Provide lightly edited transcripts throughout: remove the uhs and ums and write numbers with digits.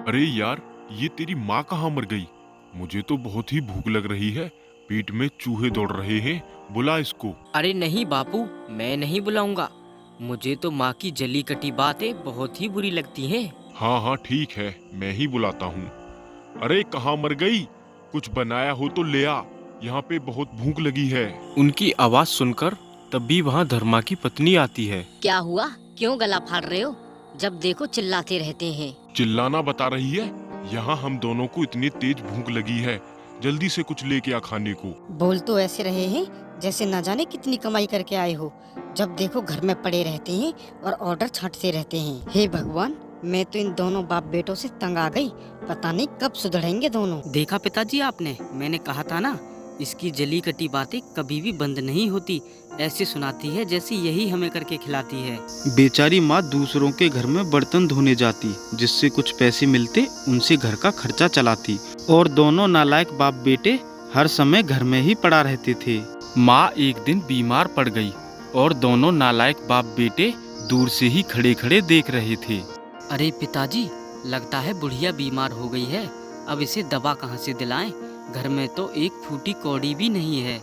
अरे यार, ये तेरी माँ कहाँ मर गई? मुझे तो बहुत ही भूख लग रही है। पेट में चूहे दौड़ रहे हैं। बुला इसको। अरे नहीं बापू, मैं नहीं बुलाऊंगा। मुझे तो माँ की जली कटी बातें बहुत ही बुरी लगती हैं। हाँ हाँ ठीक है, मैं ही बुलाता हूँ। अरे कहाँ मर गई? कुछ बनाया हो तो ले आ। यहाँ पे बहुत भूख लगी है। उनकी आवाज सुनकर तभी वहां धर्मा की पत्नी आती है। क्या हुआ? क्यों गला फाड़ रहे हो? जब देखो चिल्लाते रहते हैं। चिल्लाना बता रही है? यहाँ हम दोनों को इतनी तेज भूख लगी है। जल्दी से कुछ लेके आ खाने को। बोल तो ऐसे रहे हैं जैसे न जाने कितनी कमाई करके आए हो। जब देखो घर में पड़े रहते हैं और ऑर्डर छांटते रहते हैं। हे भगवान, मैं तो इन दोनों बाप बेटों से तंग आ गई। पता नहीं कब सुधरेंगे दोनों। देखा पिताजी आपने, मैंने कहा था ना, इसकी जली कटी बातें कभी भी बंद नहीं होती। ऐसे सुनाती है जैसे यही हमें करके खिलाती है। बेचारी माँ दूसरों के घर में बर्तन धोने जाती, जिससे कुछ पैसे मिलते उनसे घर का खर्चा चलाती, और दोनों नालायक बाप बेटे हर समय घर में ही पड़ा रहते थे। माँ एक दिन बीमार पड़ गई और दोनों नालायक बाप बेटे दूर से ही खड़े खड़े देख रहे थे। अरे पिताजी, लगता है बुढ़िया बीमार हो गई है। अब इसे दवा कहाँ से दिलाएं? घर में तो एक फूटी कौड़ी भी नहीं है।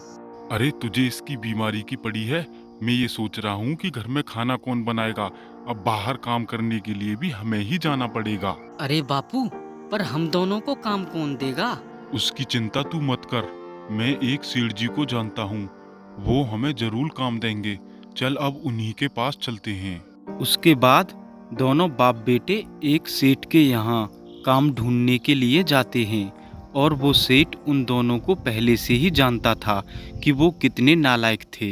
अरे तुझे इसकी बीमारी की पड़ी है? मैं ये सोच रहा हूँ कि घर में खाना कौन बनाएगा। अब बाहर काम करने के लिए भी हमें ही जाना पड़ेगा। अरे बापू, पर हम दोनों को काम कौन देगा? उसकी चिंता तू मत कर। मैं एक सेठ जी को जानता हूँ, वो हमें जरूर काम देंगे। चल अब उन्हीं के पास चलते हैं। उसके बाद दोनों बाप बेटे एक सेठ के यहाँ काम ढूंढने के लिए जाते हैं, और वो सेठ उन दोनों को पहले से ही जानता था कि वो कितने नालायक थे।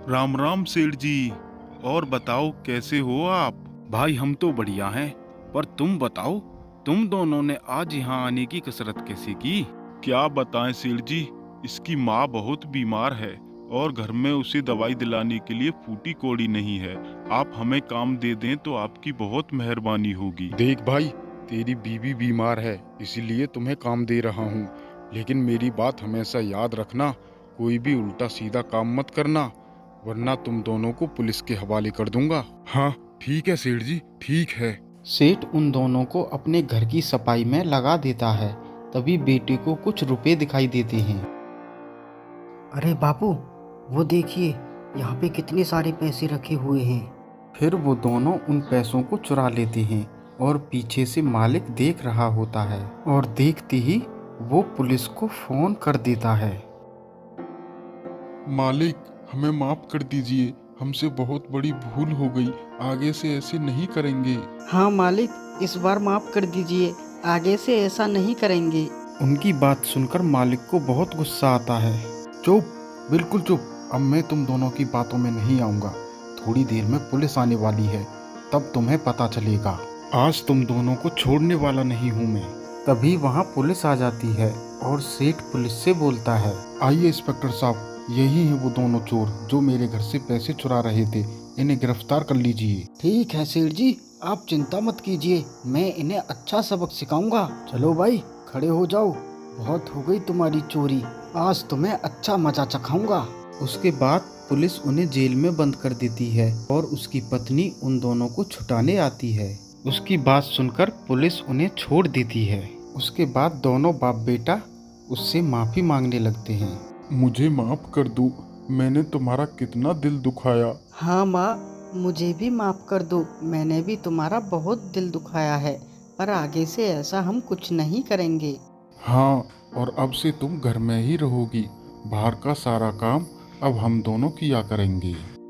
राम राम सेठ जी, और बताओ कैसे हो आप? भाई हम तो बढ़िया हैं, पर तुम बताओ, तुम दोनों ने आज यहाँ आने की कसरत कैसे की? क्या बताएं सेठ जी, इसकी माँ बहुत बीमार है और घर में उसे दवाई दिलाने के लिए फूटी कौड़ी नहीं है। आप हमें काम दे दें तो आपकी बहुत मेहरबानी होगी। देख भाई, तेरी बीवी बीमार है, इसीलिए तुम्हें काम दे रहा हूँ। लेकिन मेरी बात हमेशा याद रखना, कोई भी उल्टा सीधा काम मत करना, वरना तुम दोनों को पुलिस के हवाले कर दूंगा। हाँ ठीक है सेठ जी, ठीक है। सेठ उन दोनों को अपने घर की सफाई में लगा देता है। तभी बेटे को कुछ रुपए दिखाई देते हैं। अरे बापू, वो देखिए, यहाँ पे कितने सारे पैसे रखे हुए हैं। फिर वो दोनों उन पैसों को चुरा लेते हैं, और पीछे से मालिक देख रहा होता है, और देखते ही वो पुलिस को फोन कर देता है। मालिक, हमें माफ कर दीजिए, हमसे बहुत बड़ी भूल हो गई, आगे से ऐसे नहीं करेंगे। हाँ मालिक, इस बार माफ कर दीजिए, आगे से ऐसा नहीं करेंगे। उनकी बात सुनकर मालिक को बहुत गुस्सा आता है। चुप, बिल्कुल चुप। अब मैं तुम दोनों की बातों में नहीं आऊंगा। थोड़ी देर में पुलिस आने वाली है, तब तुम्हें पता चलेगा। आज तुम दोनों को छोड़ने वाला नहीं हूँ मैं। तभी वहाँ पुलिस आ जाती है, और सेठ पुलिस से बोलता है। आइए इंस्पेक्टर साहब, यही हैं वो दोनों चोर जो मेरे घर से पैसे चुरा रहे थे। इन्हें गिरफ्तार कर लीजिए। ठीक है सेठ जी, आप चिंता मत कीजिए, मैं इन्हें अच्छा सबक सिखाऊंगा। चलो भाई, खड़े हो जाओ। बहुत हो गई तुम्हारी चोरी, आज तुम्हें अच्छा मजा चखाऊंगा। उसके बाद पुलिस उन्हें जेल में बंद कर देती है, और उसकी पत्नी उन दोनों को छुटाने आती है। उसकी बात सुनकर पुलिस उन्हें छोड़ देती है। उसके बाद दोनों बाप बेटा उससे माफ़ी मांगने लगते हैं। मुझे माफ कर दो, मैंने तुम्हारा कितना दिल दुखाया। हाँ माँ, मुझे भी माफ कर दो, मैंने भी तुम्हारा बहुत दिल दुखाया है, पर आगे से ऐसा हम कुछ नहीं करेंगे। हाँ, और अब से तुम घर में ही रहोगी, बाहर का सारा काम अब हम दोनों किया करेंगे।